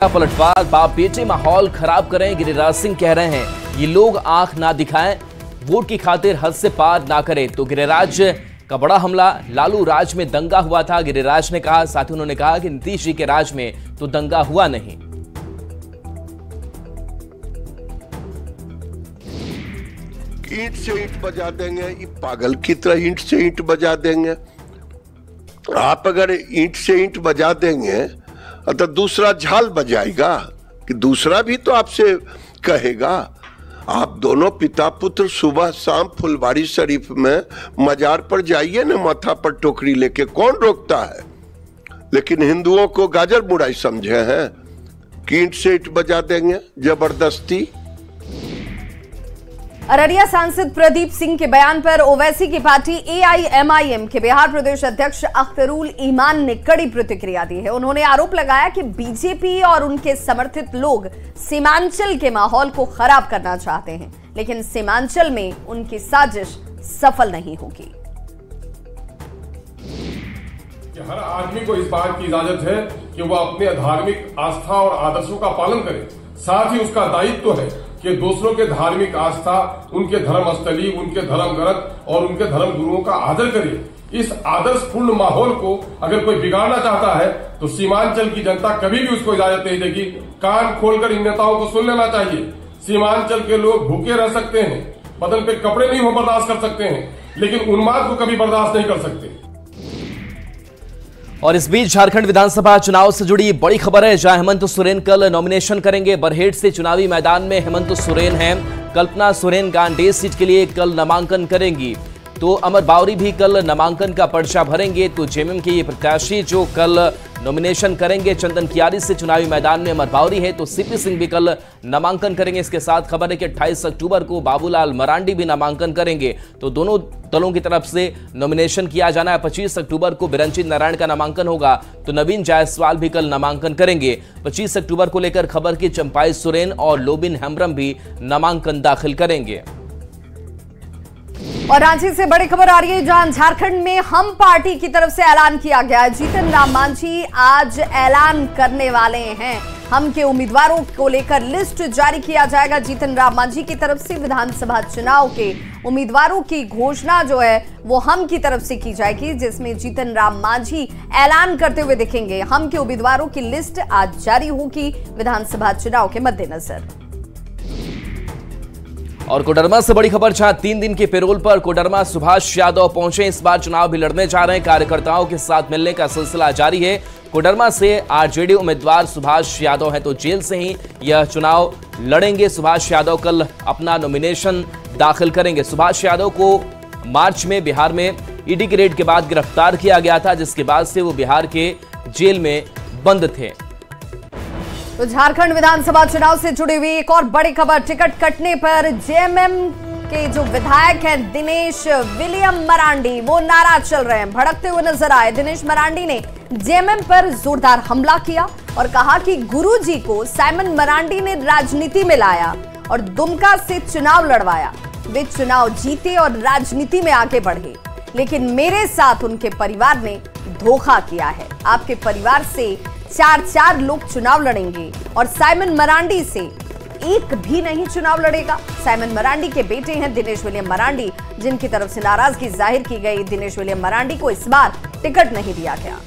पलटवार, बाप बेटे माहौल खराब करें, गिरिराज सिंह कह रहे हैं ये लोग आंख ना दिखाएं, वोट की खातिर हद से पार ना करें। तो गिरिराज का बड़ा हमला, लालू राज में दंगा हुआ था, गिरिराज ने कहा। साथ ही उन्होंने कहा कि नीतीश जी के राज में तो दंगा हुआ नहीं। ईंट से ईंट बजा देंगे, ये पागल की तरह ईंट से ईंट बजा देंगे। आप अगर ईंट से ईंट बजा देंगे तो दूसरा झाल बजाएगा कि दूसरा भी तो आपसे कहेगा। आप दोनों पिता पुत्र सुबह शाम फुलवारी शरीफ में मजार पर जाइए ना, माथा पर टोकरी लेके, कौन रोकता है? लेकिन हिंदुओं को गाजर मुराई समझे हैं कि ईंट से ईंट बजा देंगे जबरदस्ती। अररिया सांसद प्रदीप सिंह के बयान पर ओवैसी की पार्टी AIMIM के बिहार प्रदेश अध्यक्ष अख्तरुल ईमान ने कड़ी प्रतिक्रिया दी है। उन्होंने आरोप लगाया कि बीजेपी और उनके समर्थित लोग सीमांचल के माहौल को खराब करना चाहते हैं, लेकिन सीमांचल में उनकी साजिश सफल नहीं होगी। हर आदमी को इस बात की इजाजत है कि वह अपने धार्मिक आस्था और आदर्शों का पालन करे। साथ ही उसका दायित्व है कि दूसरों के धार्मिक आस्था, उनके धर्म स्थली, उनके धर्म ग्रंथ और उनके धर्म गुरुओं का आदर करे। इस आदर्शपूर्ण माहौल को अगर कोई बिगाड़ना चाहता है तो सीमांचल की जनता कभी भी उसको इजाजत नहीं देगी। कान खोलकर इन नेताओं को सुन लेना चाहिए। सीमांचल के लोग भूखे रह सकते हैं, बदन पे कपड़े नहीं हो बर्दाश्त कर सकते हैं, लेकिन उन्माद को कभी बर्दाश्त नहीं कर सकते। और इस बीच झारखंड विधानसभा चुनाव से जुड़ी बड़ी खबर है, जहां हेमंत सोरेन कल नॉमिनेशन करेंगे। बरहेट से चुनावी मैदान में हेमंत सोरेन हैं। कल्पना सोरेन गांडेय सीट के लिए कल नामांकन करेंगी। तो अमर बावरी भी कल नामांकन का पर्चा भरेंगे। तो जेएमएम के ये प्रत्याशी जो कल नॉमिनेशन करेंगे, चंदन कियारी से चुनावी मैदान में अमर बावरी है, तो सीपी सिंह भी कल नामांकन करेंगे। इसके साथ खबर है कि 28 अक्टूबर को बाबूलाल मरांडी भी नामांकन करेंगे। तो दोनों दलों की तरफ से नॉमिनेशन किया जाना है। 25 अक्टूबर को बिरंचित नारायण का नामांकन होगा, तो नवीन जायसवाल भी कल नामांकन करेंगे। 25 अक्टूबर को लेकर खबर की चंपाई सोरेन और लोबिन हेम्ब्रम भी नामांकन दाखिल करेंगे। और रांची से बड़ी खबर आ रही है, जहां झारखंड में हम पार्टी की तरफ से ऐलान किया गया है। जीतन राम मांझी आज ऐलान करने वाले हैं। हम के उम्मीदवारों को लेकर लिस्ट जारी किया जाएगा। जीतन राम मांझी की तरफ से विधानसभा चुनाव के उम्मीदवारों की घोषणा जो है वो हम की तरफ से की जाएगी, जिसमें जीतन राम मांझी ऐलान करते हुए दिखेंगे। हम के उम्मीदवारों की लिस्ट आज जारी होगी विधानसभा चुनाव के मद्देनजर। और कोडरमा से बड़ी खबर, जहां 3 दिन के पेरोल पर कोडरमा सुभाष यादव पहुंचे। इस बार चुनाव भी लड़ने जा रहे हैं। कार्यकर्ताओं के साथ मिलने का सिलसिला जारी है। कोडरमा से आरजेडी उम्मीदवार सुभाष यादव हैं, तो जेल से ही यह चुनाव लड़ेंगे। सुभाष यादव कल अपना नॉमिनेशन दाखिल करेंगे। सुभाष यादव को मार्च में बिहार में ईडी के रेड के बाद गिरफ्तार किया गया था, जिसके बाद से वो बिहार के जेल में बंद थे। तो झारखंड विधानसभा चुनाव से जुड़ी हुई एक और बड़ी खबर, टिकट कटने पर जेएमएम के जो विधायक हैं दिनेश विलियम मरांडी, वो नाराज चल रहे हैं, भड़कते हुए नजर आए। दिनेश मरांडी ने जेएमएम पर जोरदार हमला किया और कहा कि गुरुजी को साइमन मरांडी ने राजनीति में लाया और दुमका से चुनाव लड़वाया। वे चुनाव जीते और राजनीति में आगे बढ़े, लेकिन मेरे साथ उनके परिवार ने धोखा किया है। आपके परिवार से 4 लोग चुनाव लड़ेंगे और साइमन मरांडी से एक भी नहीं चुनाव लड़ेगा। साइमन मरांडी के बेटे हैं दिनेश विलियम मरांडी, जिनकी तरफ से नाराजगी जाहिर की गई। दिनेश विलियम मरांडी को इस बार टिकट नहीं दिया गया।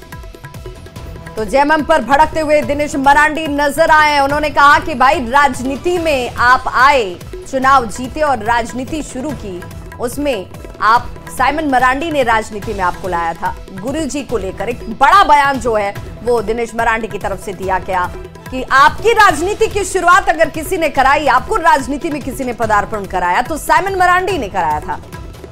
तो जेएमएम पर भड़कते हुए दिनेश मरांडी नजर आए। उन्होंने कहा कि भाई राजनीति में आप आए, चुनाव जीते और राजनीति शुरू की, उसमें आप साइमन मरांडी ने राजनीति में आपको लाया था। गुरुजी को लेकर एक बड़ा बयान जो है वो दिनेश मरांडी की तरफ से दिया गया कि आपकी राजनीति की शुरुआत अगर किसी ने कराई, आपको राजनीति में किसी ने पदार्पण कराया, तो साइमन मरांडी ने कराया था।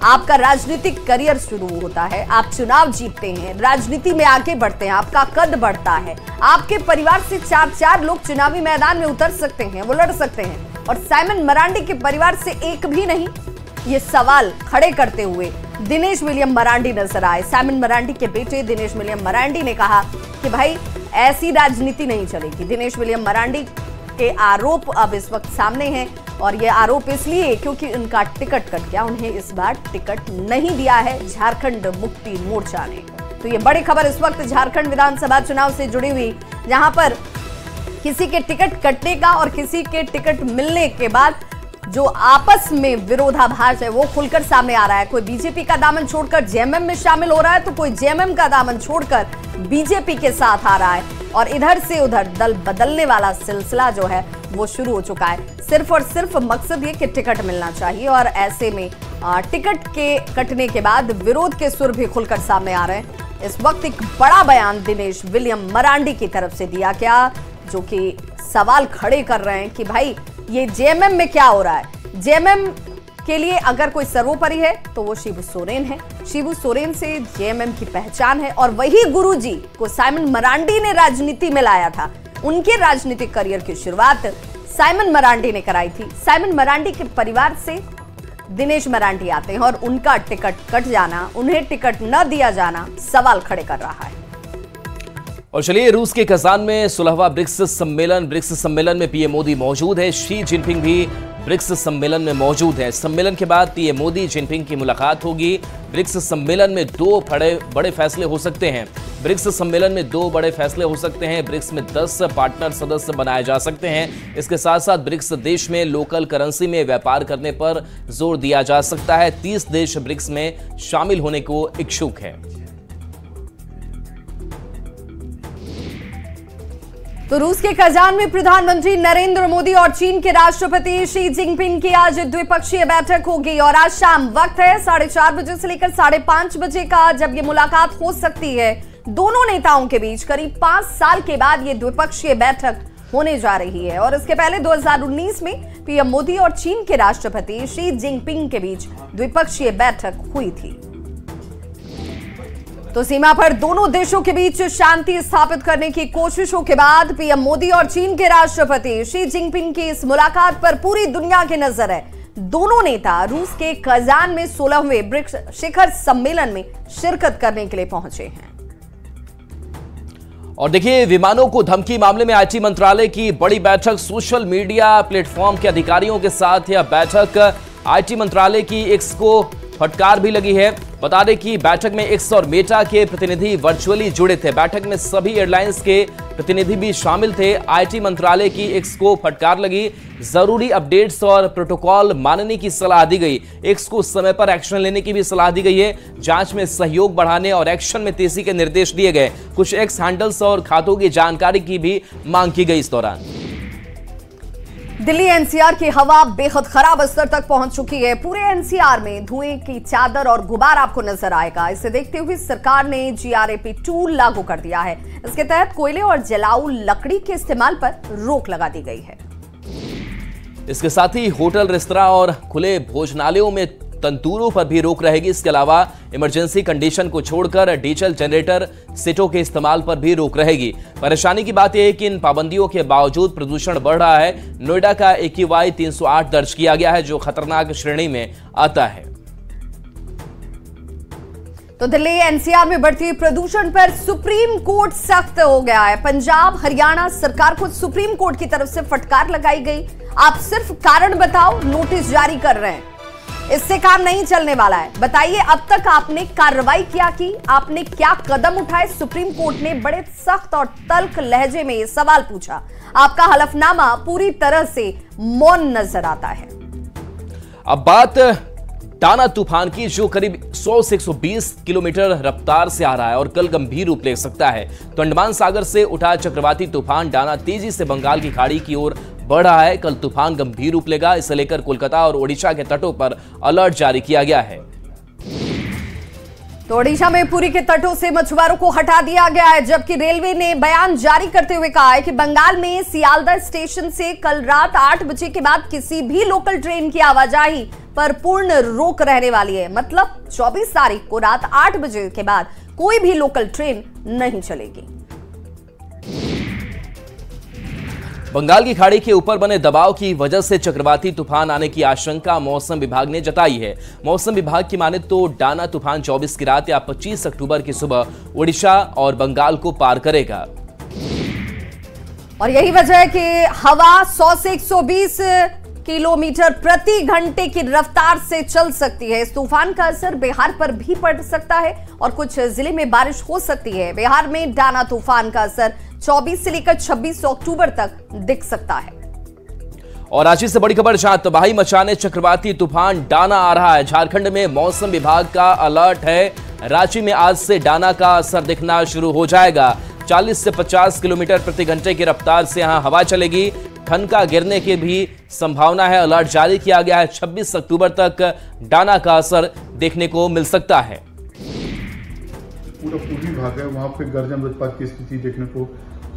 आपका राजनीतिक करियर शुरू होता है, आप चुनाव जीतते हैं, राजनीति में आगे बढ़ते हैं, आपका कद बढ़ता है। आपके परिवार से 4 लोग चुनावी मैदान में उतर सकते हैं, वो लड़ सकते हैं, और साइमन मरांडी के परिवार से एक भी नहीं। ये सवाल खड़े करते हुए दिनेश विलियम मरांडी नजर आए। साइमन मरांडी के बेटे दिनेश विलियम मरांडी ने कहा कि भाई ऐसी राजनीति नहीं चलेगी। दिनेश विलियम मरांडी के आरोप अब इस वक्त सामने हैं, और ये आरोप इसलिए क्योंकि उनका टिकट कट गया। उन्हें इस बार टिकट नहीं दिया है झारखंड मुक्ति मोर्चा ने। तो ये बड़ी खबर इस वक्त झारखंड विधानसभा चुनाव से जुड़ी हुई, जहां पर किसी के टिकट कटने का और किसी के टिकट मिलने के बाद जो आपस में विरोधाभास है वो खुलकर सामने आ रहा है। कोई बीजेपी का दामन छोड़कर जेएमएम में शामिल हो रहा है तो कोई जेएमएम का दामन छोड़कर बीजेपी के साथ आ रहा है और इधर से उधर दल बदलने वाला सिलसिला जो है वो शुरू हो चुका है। सिर्फ और सिर्फ मकसद ये कि टिकट मिलना चाहिए और ऐसे में टिकट के कटने के बाद विरोध के सुर भी खुलकर सामने आ रहे हैं। इस वक्त एक बड़ा बयान दिनेश विलियम मरांडी की तरफ से दिया गया जो कि सवाल खड़े कर रहे हैं कि भाई ये जेएमएम में क्या हो रहा है। जेएमएम के लिए अगर कोई सर्वोपरि है तो वो शिबू सोरेन है। शिबू सोरेन से जेएमएम की पहचान है और वही गुरुजी को साइमन मरांडी ने राजनीति में लाया था। उनके राजनीतिक करियर की शुरुआत साइमन मरांडी ने कराई थी। साइमन मरांडी के परिवार से दिनेश मरांडी आते हैं और उनका टिकट कट जाना, उन्हें टिकट न दिया जाना सवाल खड़े कर रहा है। और चलिए, रूस के कजान में 16वां ब्रिक्स सम्मेलन में पीएम मोदी मौजूद है। शी जिनपिंग भी ब्रिक्स सम्मेलन में मौजूद है। सम्मेलन के बाद पीएम मोदी जिनपिंग की मुलाकात होगी। ब्रिक्स सम्मेलन में दो बड़े फैसले हो सकते हैं। ब्रिक्स में 10 पार्टनर सदस्य बनाए जा सकते हैं। इसके साथ साथ ब्रिक्स देश में लोकल करेंसी में व्यापार करने पर जोर दिया जा सकता है। 30 देश ब्रिक्स में शामिल होने को इच्छुक है। तो रूस के कजान में प्रधानमंत्री नरेंद्र मोदी और चीन के राष्ट्रपति शी जिनपिंग की आज द्विपक्षीय बैठक होगी और आज शाम वक्त है 4:30 बजे से लेकर 5:30 बजे का जब ये मुलाकात हो सकती है। दोनों नेताओं के बीच करीब 5 साल के बाद ये द्विपक्षीय बैठक होने जा रही है और इसके पहले 2019 में पीएम मोदी और चीन के राष्ट्रपति शी जिनपिंग के बीच द्विपक्षीय बैठक हुई थी। तो सीमा पर दोनों देशों के बीच शांति स्थापित करने की कोशिशों के बाद पीएम मोदी और चीन के राष्ट्रपति शी जिनपिंग की इस मुलाकात पर पूरी दुनिया की नजर है। दोनों नेता रूस के कजान में 16वें ब्रिक्स शिखर सम्मेलन में शिरकत करने के लिए पहुंचे हैं। और देखिए, विमानों को धमकी मामले में आईटी मंत्रालय की बड़ी बैठक। सोशल मीडिया प्लेटफॉर्म के अधिकारियों के साथ यह बैठक आईटी मंत्रालय की एक्स को फटकार भी लगी है। बता दें कि बैठक में एक्स और मेटा के प्रतिनिधि वर्चुअली जुड़े थे। बैठक में सभी एयरलाइंस के प्रतिनिधि भी शामिल थे। आईटी मंत्रालय की एक्स को फटकार लगी। जरूरी अपडेट्स और प्रोटोकॉल मानने की सलाह दी गई। एक्स को समय पर एक्शन लेने की भी सलाह दी गई है। जांच में सहयोग बढ़ाने और एक्शन में तेजी के निर्देश दिए गए। कुछ एक्स हैंडल्स और खातों की जानकारी की भी मांग की गई। इस दौरान दिल्ली एनसीआर की हवा बेहद खराब स्तर तक पहुंच चुकी है। पूरे एनसीआर में धुएं की चादर और गुबार आपको नजर आएगा। इसे देखते हुए सरकार ने GRAP 2 लागू कर दिया है। इसके तहत कोयले और जलाऊ लकड़ी के इस्तेमाल पर रोक लगा दी गई है। इसके साथ ही होटल, रेस्तरां और खुले भोजनालयों में तंतूरों पर भी रोक रहेगी। इसके अलावा इमरजेंसी कंडीशन को छोड़कर डीजल जनरेटर सेटों के इस्तेमाल पर भी रोक रहेगी। परेशानी की बात यह है कि इन पाबंदियों के बावजूद प्रदूषण बढ़ रहा है। नोएडा का AQI 308 दर्ज किया गया है जो खतरनाक श्रेणी में आता है। तो दिल्ली एनसीआर में बढ़ती प्रदूषण पर सुप्रीम कोर्ट सख्त हो गया है। पंजाब हरियाणा सरकार को सुप्रीम कोर्ट की तरफ से फटकार लगाई गई। आप सिर्फ कारण बताओ नोटिस जारी कर रहे हैं, इससे काम नहीं चलने वाला है। बताइए अब तक आपने कार्रवाई क्या की, आपने क्या कदम उठाए। सुप्रीम कोर्ट ने बड़े सख्त और तल्ख लहजे में यह सवाल पूछा। आपका हलफनामा पूरी तरह से मौन नजर आता है। अब बात डाना तूफान की, जो करीब 100 से 120 किलोमीटर रफ्तार से आ रहा है और कल गंभीर रूप ले सकता है। तो अंडमान सागर से उठा चक्रवाती तूफान डाना तेजी से बंगाल की खाड़ी की ओर बढ़ रहा है। कल तूफान गंभीर रूप लेगा। इसे लेकर कोलकाता और ओडिशा के तटों पर अलर्ट जारी किया गया है। तो ओडिशा में पुरी के तटों से मछुआरों को हटा दिया गया है, जबकि रेलवे ने बयान जारी करते हुए कहा है कि बंगाल में सियालदह स्टेशन से कल रात 8 बजे के बाद किसी भी लोकल ट्रेन की आवाजाही पर पूर्ण रोक रहने वाली है। मतलब 24 तारीख को रात 8 बजे के बाद कोई भी लोकल ट्रेन नहीं चलेगी। बंगाल की खाड़ी के ऊपर बने दबाव की वजह से चक्रवाती तूफान आने की आशंका मौसम विभाग ने जताई है। मौसम विभाग की माने तो डाना तूफान 24 की रात या 25 अक्टूबर की सुबह ओडिशा और बंगाल को पार करेगा। और यही वजह है कि हवा 100 से 120 किलोमीटर प्रति घंटे की रफ्तार से चल सकती है। इस तूफान का असर बिहार पर भी पड़ सकता है और कुछ जिले में बारिश हो सकती है। बिहार में डाना तूफान का असर 24 से लेकर 26 अक्टूबर तक दिख सकता है। और रांची से बड़ी खबर, जहां तबाही मचाने चक्रवाती तूफान डाना आ रहा है। झारखंड में मौसम विभाग का अलर्ट है। रांची में आज से डाना का असर दिखना शुरू हो जाएगा। 40 से 50 किलोमीटर प्रति घंटे की रफ्तार से यहां हवा चलेगी। ठनका गिरने की भी संभावना है। अलर्ट जारी किया गया है। 26 अक्टूबर तक डाना का असर देखने को मिल सकता है। पूरा पूर्वी भाग है, वहाँ पे गर्जन वज्रपात की स्थिति देखने को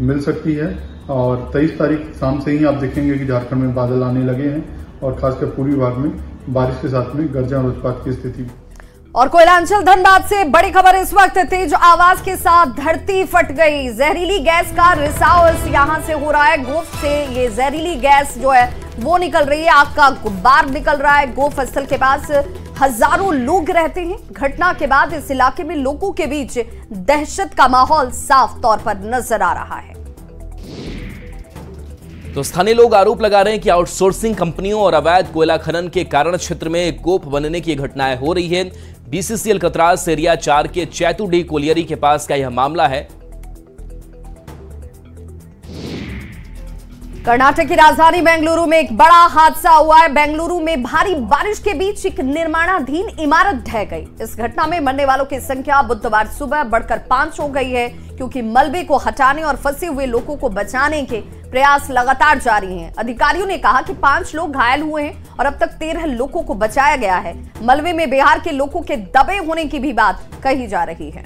मिल सकती है। और 23 तारीख शाम से ही आप देखेंगे कि झारखंड में बादल आने लगे हैं और खासकर पूर्वी भाग में बारिश के साथ में गर्जन वज्रपात की स्थिति। और कोयलांचल धनबाद से बड़ी खबर इस वक्त, तेज आवाज के साथ धरती फट गई। जहरीली गैस का रिसाव यहां से हो रहा है। गोफ से ये जहरीली गैस जो है वो निकल रही है। आग का गुब्बार निकल रहा है। गोफ स्थल के पास हजारों लोग रहते हैं। घटना के बाद इस इलाके में लोगों के बीच दहशत का माहौल साफ तौर पर नजर आ रहा है। तो स्थानीय लोग आरोप लगा रहे हैं कि आउटसोर्सिंग कंपनियों और अवैध कोयला खनन के कारण क्षेत्र में गोफ बनने की घटनाएं हो रही है। बीसीसीएल कतरास एरिया 4 के चैतुडी कोलियरी के पास का यह मामला है। कर्नाटक की राजधानी बेंगलुरु में एक बड़ा हादसा हुआ है। बेंगलुरु में भारी बारिश के बीच एक निर्माणाधीन इमारत ढह गई। इस घटना में मरने वालों की संख्या बुधवार सुबह बढ़कर 5 हो गई है, क्योंकि मलबे को हटाने और फंसे हुए लोगों को बचाने के प्रयास लगातार जारी हैं। अधिकारियों ने कहा कि 5 लोग घायल हुए हैं और अब तक 13 लोगों को बचाया गया है। मलबे में बिहार के लोगों के दबे होने की भी बात कही जा रही है।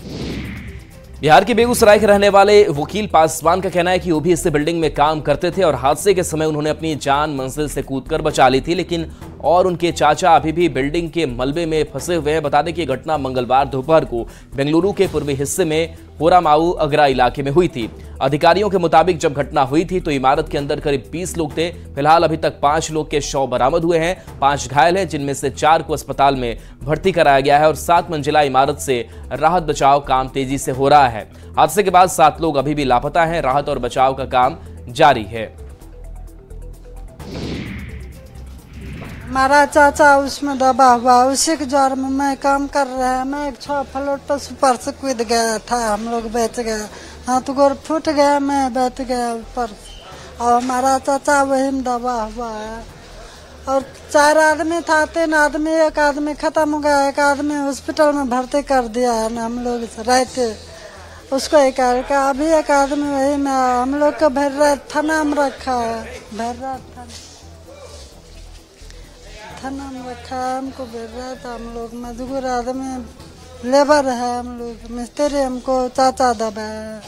बिहार के बेगूसराय के रहने वाले वकील पासवान का कहना है कि वो भी इस बिल्डिंग में काम करते थे और हादसे के समय उन्होंने अपनी जान मंजिल से कूदकर बचा ली थी, लेकिन और उनके चाचा अभी भी बिल्डिंग के मलबे में फंसे हुए हैं। बता दें कि घटना मंगलवार दोपहर को बेंगलुरु के पूर्वी हिस्से में होरामाऊ अगरा इलाके में हुई थी। अधिकारियों के मुताबिक जब घटना हुई थी तो इमारत के अंदर करीब 20 लोग थे। फिलहाल अभी तक 5 लोग के शव बरामद हुए हैं। 5 घायल हैं, जिनमें से 4 को अस्पताल में भर्ती कराया गया है और 7 मंजिला इमारत से राहत बचाव काम तेजी से हो रहा है। हादसे के बाद 7 लोग अभी भी लापता हैं। राहत और बचाव का काम जारी है। हमारा चाचा उसमें दबा हुआ, उसी के ज्वार में मैं काम कर रहा है। मैं 6 फ्लोर पर ऊपर से कूद गया था, हम लोग बैठ गए, हाथ गोर फूट गया, मैं बैठ गया ऊपर और हमारा चाचा वही में दबा हुआ है। और 4 आदमी था, 3 आदमी, एक आदमी खत्म हो गया, एक आदमी हॉस्पिटल में भर्ती कर दिया है ना। हम लोग रहते उसको एक अभी एक आदमी वही में हम लोग को भर्रा थाना में रखा है। भर्रा थाना में रखा है, हमको भर्रा था। हम लोग मजदूर आदमी लेबर है, हम लोग मिस्त्री, हमको चाचा दबा है।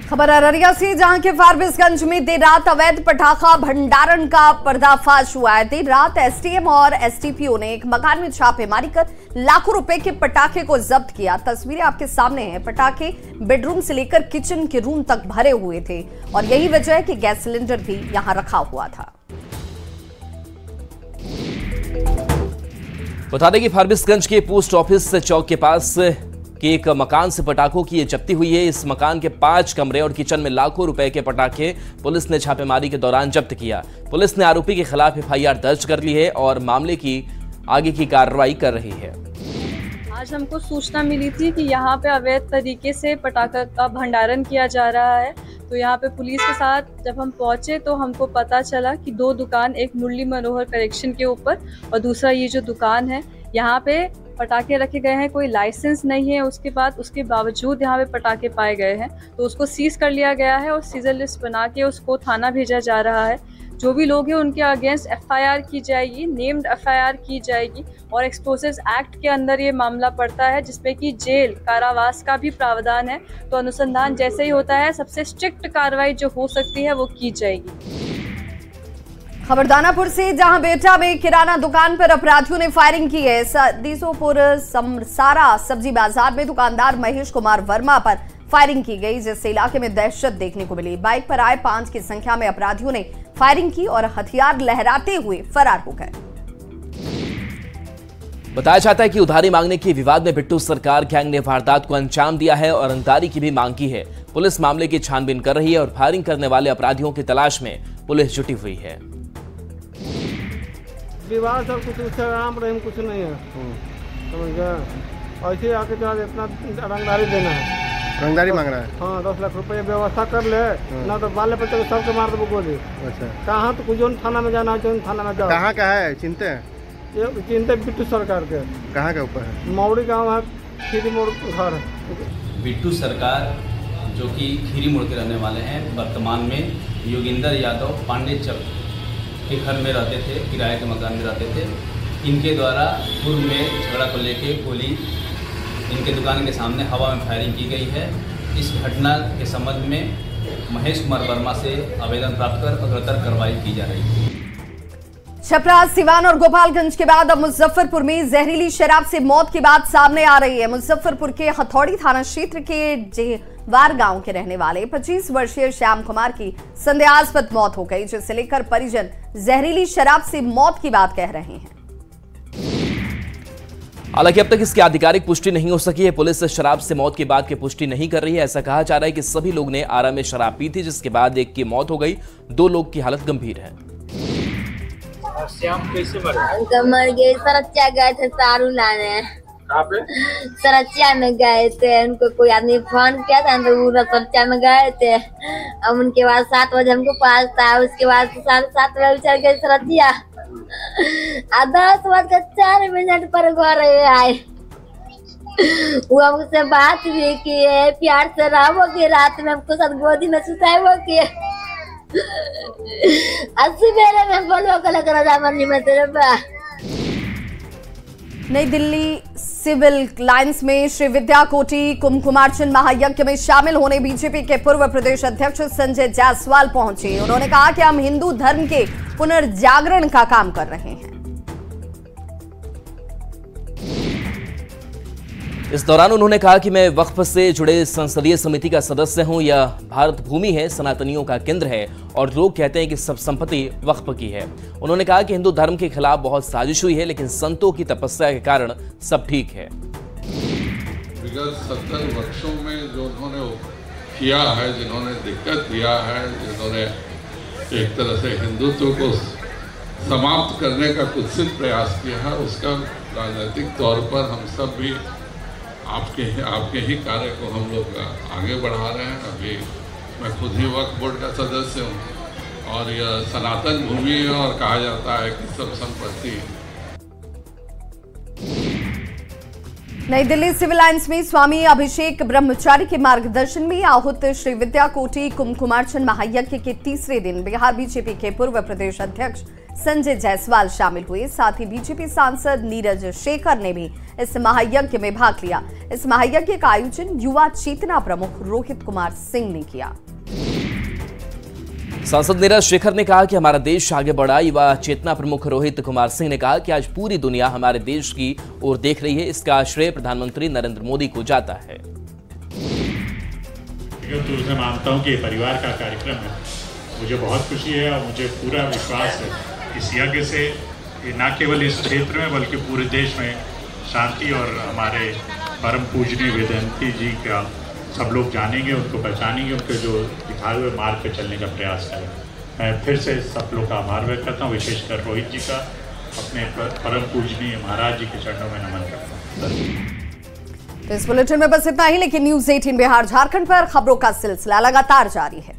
खबर अररिया से, जहां के फारबिसगंज में देर रात अवैध पटाखा भंडारण का पर्दाफाश हुआ है। देर रात एसडीएम और एसडीपीओ ने एक मकान में छापेमारी कर लाखों रुपए के पटाखे को जब्त किया। तस्वीरें आपके सामने हैं। पटाखे बेडरूम से लेकर किचन के रूम तक भरे हुए थे और यही वजह है कि गैस सिलेंडर भी यहां रखा हुआ था। बता दें कि फारबिसगंज के पोस्ट ऑफिस चौक के पास के एक मकान से पटाखों की जब्ती हुई है। इस मकान के 5 कमरे और किचन में लाखों रुपए के पटाखे पुलिस ने छापेमारी के दौरान जब्त किया। पुलिस ने आरोपी के खिलाफ एफआईआर दर्ज कर ली है और मामले की आगे की कार्रवाई कर रही है। आज हमको सूचना मिली थी कि यहाँ पे अवैध तरीके से पटाखा का भंडारण किया जा रहा है। तो यहाँ पे पुलिस के साथ जब हम पहुँचे तो हमको पता चला कि 2 दुकान, एक मुरली मनोहर कलेक्शन के ऊपर और दूसरा ये जो दुकान है, यहाँ पे पटाखे रखे गए हैं, कोई लाइसेंस नहीं है। उसके बावजूद यहाँ पे पटाखे पाए गए हैं, तो उसको सीज कर लिया गया है और सीजर लिस्ट बना के उसको थाना भेजा जा रहा है। जो भी लोग हैं उनके अगेंस्ट एफआईआर की जाएगी, नेम्ड एफआईआर की जाएगी और एक्सप्लोसिव्स एक्ट के अंदर ये मामला पड़ता है, जिसमें कि जेल, कारावास का भी प्रावधान है। तो अनुसंधान जैसे ही होता है, सबसे स्ट्रिक्ट कार्रवाई जो हो सकती है वो की जाएगी। खबर दानापुर से, जहां बेटा में किराना दुकान पर अपराधियों ने फायरिंग की है। सदीसोपुर समसारा सब्जी बाजार में दुकानदार महेश कुमार वर्मा पर फायरिंग की गई, जिससे इलाके में दहशत देखने को मिली। बाइक पर आए 5 की संख्या में अपराधियों ने फायरिंग की और हथियार लहराते हुए फरार हो गए। बताया जाता है कि उधारी मांगने के विवाद में बिट्टू सरकार गैंग ने वारदात को अंजाम दिया है और रंगदारी की भी मांग की है। पुलिस मामले की छानबीन कर रही है और फायरिंग करने वाले अपराधियों की तलाश में पुलिस जुटी हुई है। विवाद सर कुछ उससे राम रहीम कुछ नहीं है, समझ गया। ऐसे आके जो इतना रंगदारी देना है। रंगदारी मांग रहा है। हाँ 10 लाख रुपये व्यवस्था कर ले, ना तो बाल बच्चे को सबके मार देबो गोली। अच्छा कहाँ तो जो थाना में जाना है जो थाना में जाओ। कहाँ का है चिंते हैं? ये चिंते बिट्टू सरकार के। कहाँ के ऊपर है? मौड़ी गाँव है, खीरी मोड़ घर है। बिट्टू सरकार जो कि खीरी मोड़ के रहने वाले हैं, वर्तमान में योगिंदर यादव पांडे चक के घर में रहते थे, किराए के मकान में रहते थे। इनके द्वारा पूर्व में झगड़ा को लेके गोली इनके दुकान के सामने हवा में फायरिंग की गई है। इस घटना के संबंध में महेश कुमार वर्मा से आवेदन प्राप्त कर अग्रतर कार्रवाई की जा रही है। छपरा, सिवान और गोपालगंज के बाद अब मुजफ्फरपुर में जहरीली शराब से मौत की बात सामने आ रही है। मुजफ्फरपुर के हथौड़ी थाना क्षेत्र के जेवार गांव के रहने वाले 25 वर्षीय श्याम कुमार की संदेहास्पद मौत हो गई, जिसे लेकर परिजन जहरीली शराब से मौत की बात कह रहे हैं। हालांकि अब तक इसकी आधिकारिक पुष्टि नहीं हो सकी है। पुलिस शराब से मौत की बात की पुष्टि नहीं कर रही है। ऐसा कहा जा रहा है कि सभी लोग ने आरा में शराब पी थी, जिसके बाद एक की मौत हो गई, 2 लोग की हालत गंभीर है। श्याम कैसे मरे? मर गए, सरच्चा गए थे सारू लाने। सरच्चा में गए थे, उनको कोई आदमी फोन किया था तो वो सरच्चा में गए थे। अब उनके बाद 7 बजे हमको पास था, उसके बाद 7:30 बजे चल गए सरच्चा। 10:04 पर घर आए। वो हमसे बात भी की है, प्यार से रहो के रात में हमको साथ गोदी में सुताए के। नई दिल्ली सिविल लाइंस में श्री विद्या कोटी कुमकुमार्चन महायज्ञ में शामिल होने बीजेपी के पूर्व प्रदेश अध्यक्ष संजय जायसवाल पहुंचे। उन्होंने कहा कि हम हिंदू धर्म के पुनर्जागरण का काम कर रहे हैं। इस दौरान उन्होंने कहा कि मैं वक्फ से जुड़े संसदीय समिति का सदस्य हूं। यह भारत भूमि है, सनातनियों का केंद्र है और लोग कहते हैं कि सब संपत्ति वक्फ की है। उन्होंने कहा कि हिंदू धर्म के खिलाफ बहुत साजिश हुई है, लेकिन संतों की तपस्या के कारण सब ठीक है। विगत 70 वर्षों में जो उन्होंने किया है, जिन्होंने दिक्कत दिया है, जिन्होंने एक तरह से हिंदुत्व को समाप्त करने का कुत्सित प्रयास किया है, उसका राजनीतिक तौर पर हम सब भी आपके ही कार्य को हम लोग आगे बढ़ा रहे हैं। अभी मैं खुद ही वक्फ बोर्ड का सदस्य हूँ और यह सनातन भूमि है और कहा जाता है कि सब संपत्ति। नई दिल्ली सिविल लाइंस में स्वामी अभिषेक ब्रह्मचारी के मार्गदर्शन में आहूत श्री विद्या कोटी कुमकुमार्चन महायज्ञ के तीसरे दिन बिहार बीजेपी के पूर्व प्रदेश अध्यक्ष संजय जायसवाल शामिल हुए। साथ ही बीजेपी सांसद नीरज शेखर ने भी इस महायज्ञ में भाग लिया। इस महायज्ञ का आयोजन युवा चेतना प्रमुख रोहित कुमार सिंह ने किया। सांसद नीरज शेखर ने कहा कि हमारा देश आगे बढ़ा। युवा चेतना प्रमुख रोहित कुमार सिंह ने कहा कि आज पूरी दुनिया हमारे देश की ओर देख रही है। इसका श्रेय प्रधानमंत्री नरेंद्र मोदी को जाता है। मैं मानता हूं कि ये परिवार का कार्यक्रम है। मुझे बहुत खुशी है और मुझे पूरा विश्वास है इस यज्ञ से न केवल इस क्षेत्र में बल्कि पूरे देश में शांति और हमारे परम पूजनीय वेदांती जी का सब लोग जानेंगे, उनको पहचानेंगे, उनके जो दिखाए हुए मार्ग पे चलने का प्रयास करें। मैं फिर से सब लोग का आभार व्यक्त करता हूँ, विशेषकर रोहित जी का, अपने परम पूजनीय महाराज जी के चरणों में नमन करता हूँ। इस बुलेटिन में बस इतना ही, लेकिन न्यूज़ 18 बिहार झारखंड पर खबरों का सिलसिला लगातार जारी है।